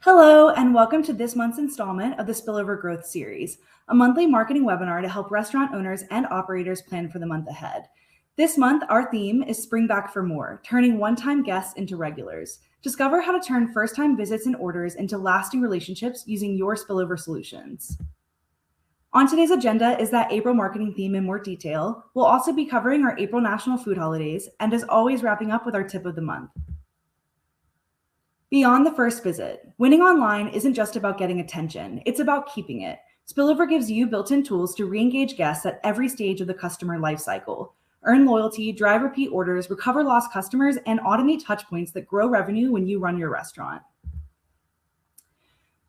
Hello, and welcome to this month's installment of the Spillover Growth Series, a monthly marketing webinar to help restaurant owners and operators plan for the month ahead. This month, our theme is Spring Back for More, turning one-time guests into regulars. Discover how to turn first-time visits and orders into lasting relationships using your Spillover solutions. On today's agenda is that April marketing theme in more detail. We'll also be covering our April National Food Holidays, and as always, wrapping up with our tip of the month. Beyond the first visit, winning online isn't just about getting attention, it's about keeping it. Spillover gives you built-in tools to re-engage guests at every stage of the customer lifecycle. Earn loyalty, drive repeat orders, recover lost customers, and automate touchpoints that grow revenue when you run your restaurant.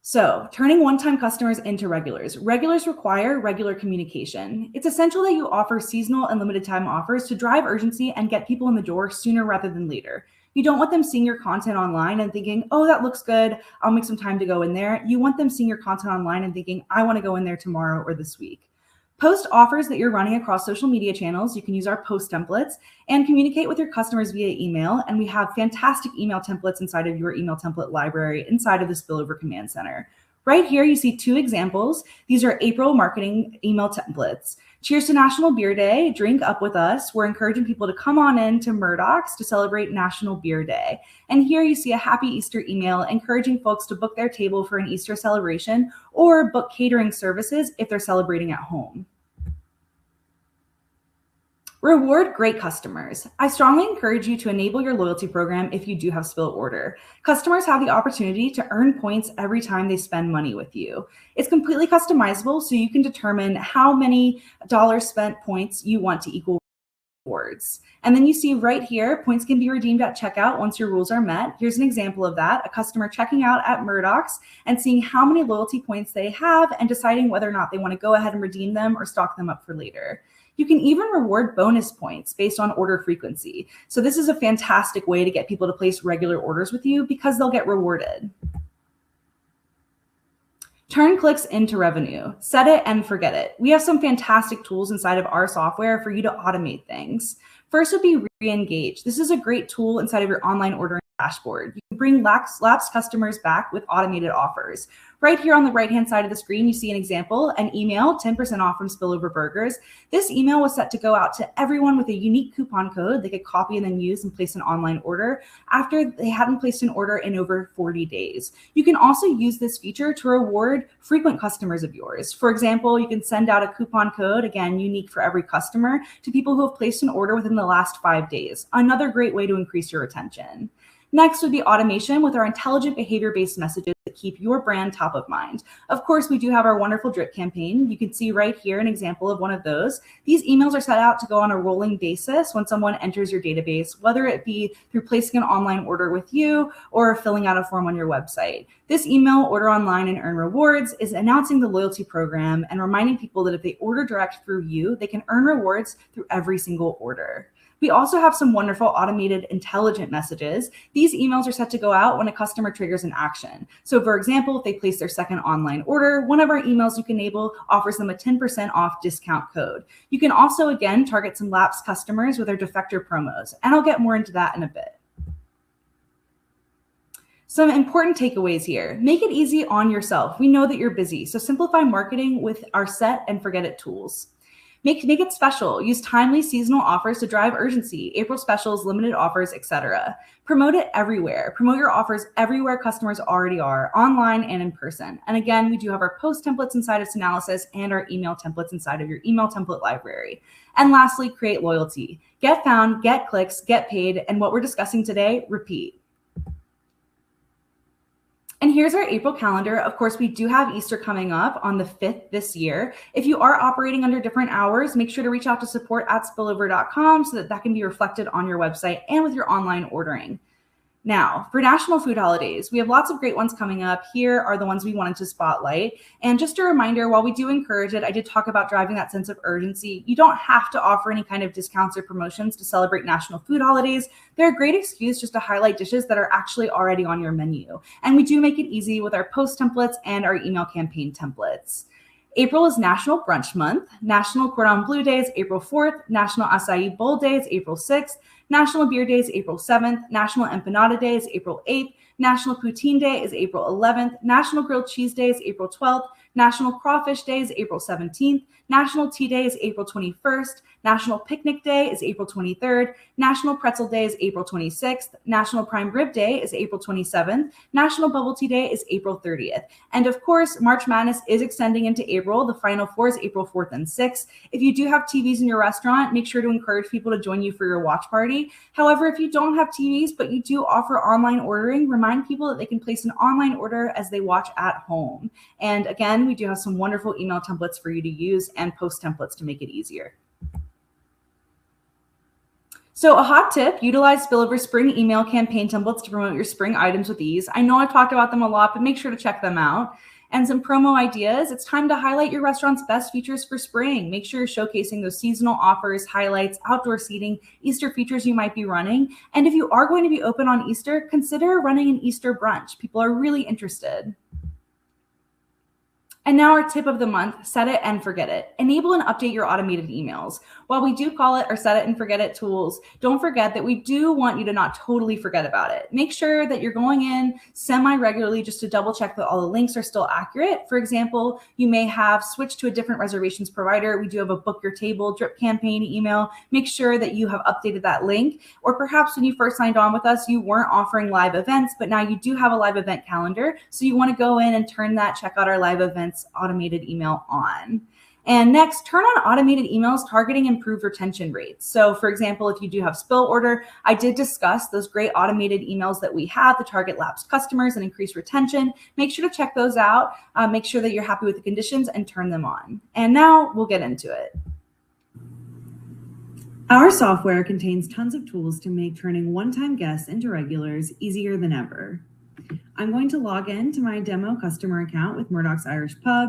So, turning one-time customers into regulars. Regulars require regular communication. It's essential that you offer seasonal and limited time offers to drive urgency and get people in the door sooner rather than later. You don't want them seeing your content online and thinking, oh, that looks good, I'll make some time to go in there. You want them seeing your content online and thinking, I want to go in there tomorrow or this week. Post offers that you're running across social media channels. You can use our post templates and communicate with your customers via email. And we have fantastic email templates inside of your email template library inside of the Spillover Command Center. Right here, you see two examples. These are April marketing email templates. Cheers to National Beer Day, drink up with us. We're encouraging people to come on in to Murdoch's to celebrate National Beer Day. And here you see a happy Easter email encouraging folks to book their table for an Easter celebration or book catering services if they're celebrating at home. Reward great customers. I strongly encourage you to enable your loyalty program if you do have Spill Order. Customers have the opportunity to earn points every time they spend money with you. It's completely customizable, so you can determine how many dollars spent points you want to equal rewards. And then you see right here, points can be redeemed at checkout once your rules are met. Here's an example of that, a customer checking out at Murdoch's and seeing how many loyalty points they have and deciding whether or not they want to go ahead and redeem them or stock them up for later. You can even reward bonus points based on order frequency. So this is a fantastic way to get people to place regular orders with you because they'll get rewarded. Turn clicks into revenue. Set it and forget it. We have some fantastic tools inside of our software for you to automate things. First would be Re-Engage. This is a great tool inside of your online ordering dashboard. You can bring lapsed customers back with automated offers. Right here on the right-hand side of the screen, you see an example, an email, 10% off from Spillover Burgers. This email was set to go out to everyone with a unique coupon code they could copy and then use and place an online order after they hadn't placed an order in over 40 days. You can also use this feature to reward frequent customers of yours. For example, you can send out a coupon code, again, unique for every customer, to people who have placed an order within the last 5 days. Another great way to increase your retention. Next would be automation with our intelligent behavior-based messages that keep your brand top of mind. Of course, we do have our wonderful drip campaign. You can see right here an example of one of those. These emails are set out to go on a rolling basis when someone enters your database, whether it be through placing an online order with you or filling out a form on your website. This email, Order Online and Earn Rewards, is announcing the loyalty program and reminding people that if they order direct through you, they can earn rewards through every single order. We also have some wonderful automated intelligent messages. These emails are set to go out when a customer triggers an action. So for example, if they place their second online order, one of our emails you can enable offers them a 10% off discount code. You can also, again, target some lapsed customers with our defector promos, and I'll get more into that in a bit. Some important takeaways here. Make it easy on yourself. We know that you're busy, so simplify marketing with our set and forget it tools. Make it special. Use timely seasonal offers to drive urgency, April specials, limited offers, etc. Promote it everywhere. Promote your offers everywhere customers already are, online and in person. And again, we do have our post templates inside of Synalysis and our email templates inside of your email template library. And lastly, create loyalty. Get found, get clicks, get paid, and what we're discussing today, repeat. And here's our April calendar. Of course, we do have Easter coming up on the 5th this year. If you are operating under different hours, make sure to reach out to support@spillover.com so that can be reflected on your website and with your online ordering. Now, for National Food Holidays, we have lots of great ones coming up. Here are the ones we wanted to spotlight. And just a reminder, while we do encourage it, I did talk about driving that sense of urgency. You don't have to offer any kind of discounts or promotions to celebrate National Food Holidays. They're a great excuse just to highlight dishes that are actually already on your menu. And we do make it easy with our post templates and our email campaign templates. April is National Brunch Month. National Cordon Bleu Day is April 4th. National Acai Bowl Day is April 6th. National Beer Day is April 7th. National Empanada Day is April 8th. National Poutine Day is April 11th. National Grilled Cheese Day is April 12th. National Crawfish Day is April 17th. National Tea Day is April 21st. National Picnic Day is April 23rd. National Pretzel Day is April 26th. National Prime Rib Day is April 27th. National Bubble Tea Day is April 30th. And of course, March Madness is extending into April. The Final Four is April 4th and 6th. If you do have TVs in your restaurant, make sure to encourage people to join you for your watch party. However, if you don't have TVs, but you do offer online ordering, remind people that they can place an online order as they watch at home. And again, we do have some wonderful email templates for you to use and post templates to make it easier. So a hot tip, utilize Spillover Spring email campaign templates to promote your spring items with ease. I know I've talked about them a lot, but make sure to check them out. And some promo ideas, it's time to highlight your restaurant's best features for spring. Make sure you're showcasing those seasonal offers, highlights, outdoor seating, Easter features you might be running. And if you are going to be open on Easter, consider running an Easter brunch. People are really interested. And now our tip of the month, set it and forget it. Enable and update your automated emails. While we do call it our set it and forget it tools, don't forget that we do want you to not totally forget about it. Make sure that you're going in semi-regularly just to double check that all the links are still accurate. For example, you may have switched to a different reservations provider. We do have a book your table drip campaign email. Make sure that you have updated that link. Or perhaps when you first signed on with us, you weren't offering live events, but now you do have a live event calendar. So you want to go in and turn that, check out our live events automated email on. And next, turn on automated emails targeting improved retention rates. So for example, if you do have spill order, I did discuss those great automated emails that we have to target lapsed customers and increase retention. Make sure to check those out. Make sure that you're happy with the conditions and turn them on. And now we'll get into it. Our software contains tons of tools to make turning one-time guests into regulars easier than ever. I'm going to log in to my demo customer account with Murdoch's Irish Pub.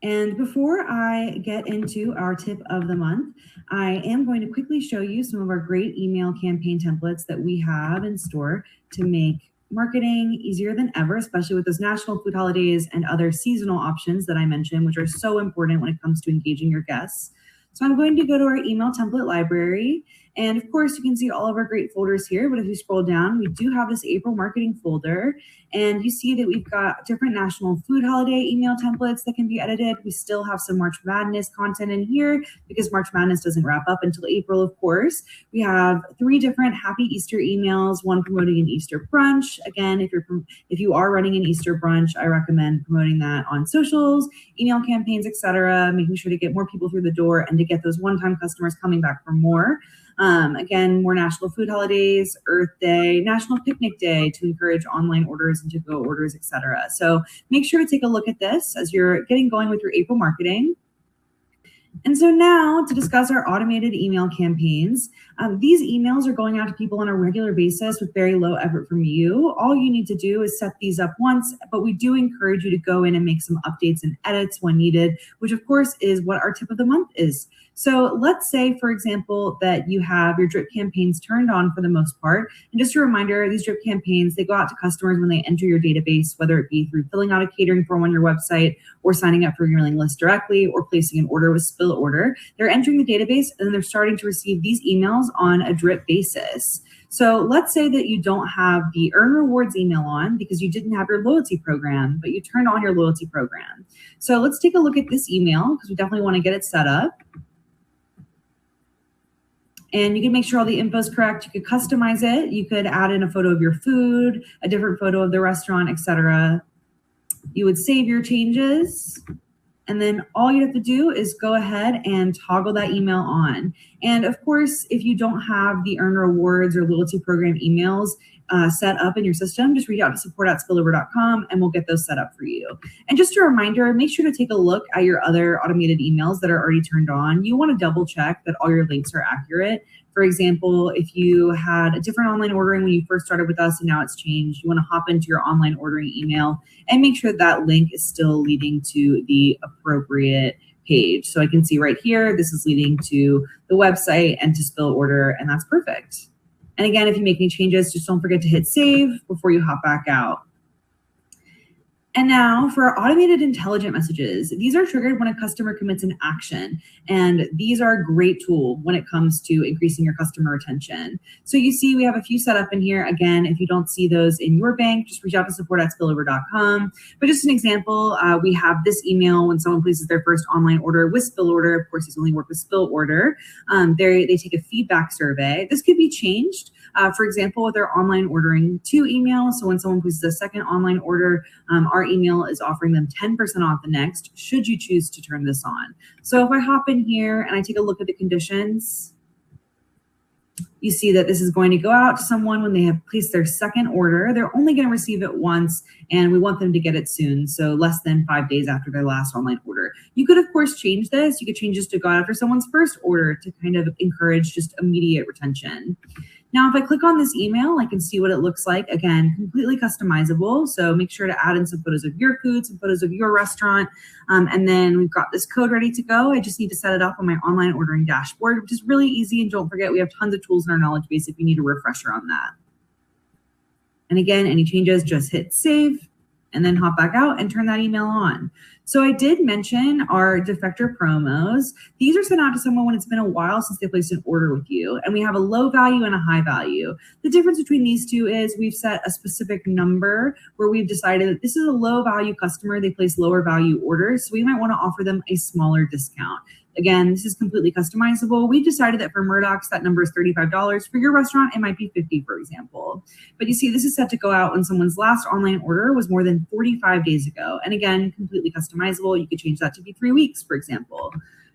And before I get into our tip of the month, I am going to quickly show you some of our great email campaign templates that we have in store to make marketing easier than ever, especially with those national food holidays and other seasonal options that I mentioned, which are so important when it comes to engaging your guests. So I'm going to go to our email template library. And of course, you can see all of our great folders here. But if you scroll down, we do have this April marketing folder. And you see that we've got different national food holiday email templates that can be edited. We still have some March Madness content in here because March Madness doesn't wrap up until April, of course. We have 3 different Happy Easter emails, one promoting an Easter brunch. Again, if you are running an Easter brunch, I recommend promoting that on socials, email campaigns, etc., making sure to get more people through the door and to get those one-time customers coming back for more. Again, more national food holidays, Earth Day, National Picnic Day to encourage online orders and to-go orders, etc. So make sure to take a look at this as you're getting going with your April marketing. And so now to discuss our automated email campaigns, these emails are going out to people on a regular basis with very low effort from you. All you need to do is set these up once, but we do encourage you to go in and make some updates and edits when needed, which of course is what our tip of the month is. So let's say, for example, that you have your drip campaigns turned on for the most part. And just a reminder, these drip campaigns, they go out to customers when they enter your database, whether it be through filling out a catering form on your website or signing up for your mailing list directly or placing an order with Spill Order. They're entering the database and then they're starting to receive these emails on a drip basis. So let's say that you don't have the Earn Rewards email on because you didn't have your loyalty program, but you turned on your loyalty program. So let's take a look at this email because we definitely want to get it set up. And you can make sure all the info is correct. You could customize it. You could add in a photo of your food, a different photo of the restaurant, etc. You would save your changes. And then all you have to do is go ahead and toggle that email on. And of course, if you don't have the Earn Rewards or loyalty program emails set up in your system, just reach out to support@spillover.com and we'll get those set up for you. And just a reminder, make sure to take a look at your other automated emails that are already turned on. You want to double check that all your links are accurate. For example, if you had a different online ordering when you first started with us and now it's changed, you want to hop into your online ordering email and make sure that link is still leading to the appropriate page. So I can see right here, this is leading to the website and to Spill Order, and that's perfect. And again, if you make any changes, just don't forget to hit save before you hop back out. And now for our automated intelligent messages, these are triggered when a customer commits an action. And these are a great tool when it comes to increasing your customer retention. So you see we have a few set up in here. Again, if you don't see those in your bank, just reach out to support@spillover.com. But just an example, we have this email when someone places their first online order with Spill Order. Of course, these only work with Spill Order. They take a feedback survey. This could be changed. For example, with our online ordering to email. So when someone places a second online order, our email is offering them 10% off the next, should you choose to turn this on. So if I hop in here and I take a look at the conditions, you see that this is going to go out to someone when they have placed their second order. They're only going to receive it once, and we want them to get it soon, so less than 5 days after their last online order. You could, of course, change this. You could change this to go out after someone's first order to kind of encourage just immediate retention. Now, if I click on this email, I can see what it looks like. Again, completely customizable. So make sure to add in some photos of your food, some photos of your restaurant. And then we've got this code ready to go. I just need to set it up on my online ordering dashboard, which is really easy. And don't forget, we have tons of tools in our knowledge base if you need a refresher on that. And again, any changes, just hit save and then hop back out and turn that email on. So I did mention our defector promos. These are sent out to someone when it's been a while since they placed an order with you, and we have a low value and a high value. The difference between these two is we've set a specific number where we've decided that this is a low value customer. They place lower value orders, so we might want to offer them a smaller discount. Again, this is completely customizable. We decided that for Murdoch's, that number is $35. For your restaurant, it might be $50, for example. But you see, this is set to go out when someone's last online order was more than 45 days ago. And again, completely customizable. You could change that to be 3 weeks, for example.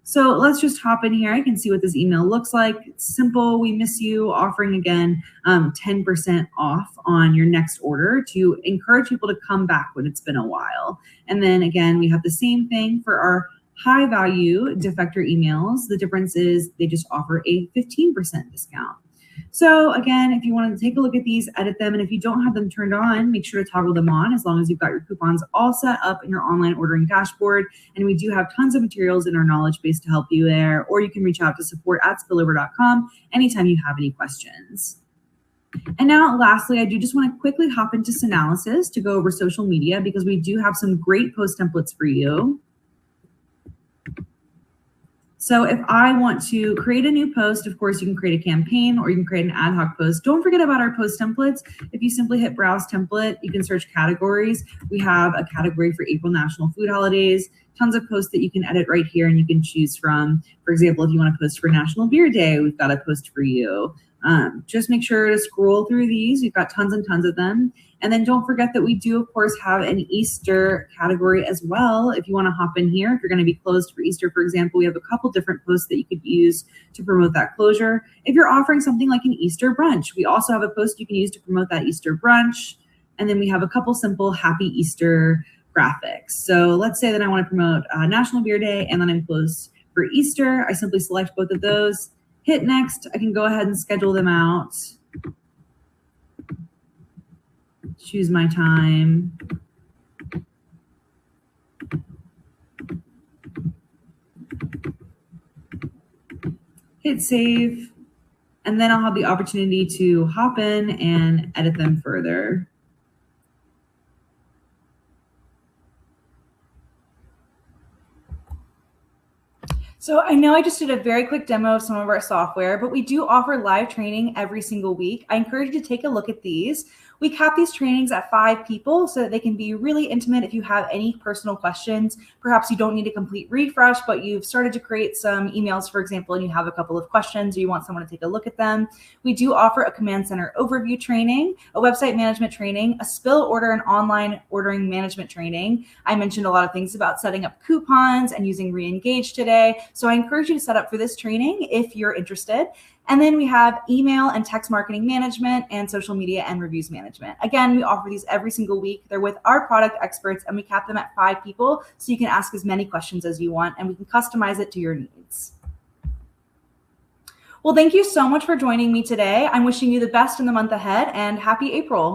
So let's just hop in here. I can see what this email looks like. It's simple. We miss you, offering again 10% off on your next order to encourage people to come back when it's been a while. And then again, we have the same thing for our high value defector emails. The difference is they just offer a 15% discount. So again, if you want to take a look at these, edit them, and if you don't have them turned on, make sure to toggle them on as long as you've got your coupons all set up in your online ordering dashboard. And we do have tons of materials in our knowledge base to help you there, or you can reach out to support@spillover.com anytime you have any questions. And now, lastly, I do just want to quickly hop into Synalysis to go over social media because we do have some great post templates for you. So if I want to create a new post, of course, you can create a campaign or you can create an ad hoc post. Don't forget about our post templates. If you simply hit browse template, you can search categories. We have a category for April National Food Holidays, tons of posts that you can edit right here and you can choose from. For example, if you want to post for National Beer Day, we've got a post for you. Just make sure to scroll through these. We've got tons and tons of them. And then don't forget that we do, of course, have an Easter category as well. If you want to hop in here, if you're going to be closed for Easter, for example, we have a couple different posts that you could use to promote that closure. If you're offering something like an Easter brunch, we also have a post you can use to promote that Easter brunch. And then we have a couple simple Happy Easter graphics. So let's say that I want to promote National Beer Day and then I'm closed for Easter. I simply select both of those, hit next. I can go ahead and schedule them out. Choose my time. Hit save. And then I'll have the opportunity to hop in and edit them further. So I know I just did a very quick demo of some of our software, but we do offer live training every single week. I encourage you to take a look at these. We cap these trainings at 5 people so that they can be really intimate. If you have any personal questions, perhaps you don't need a complete refresh, but you've started to create some emails, for example, and you have a couple of questions or you want someone to take a look at them. We do offer a command center overview training, a website management training, a spill order and online ordering management training. I mentioned a lot of things about setting up coupons and using Reengage today. So I encourage you to set up for this training if you're interested. And then we have email and text marketing management and social media and reviews management. Again, we offer these every single week. They're with our product experts and we cap them at 5 people so you can ask as many questions as you want and we can customize it to your needs. Well, thank you so much for joining me today. I'm wishing you the best in the month ahead and happy April.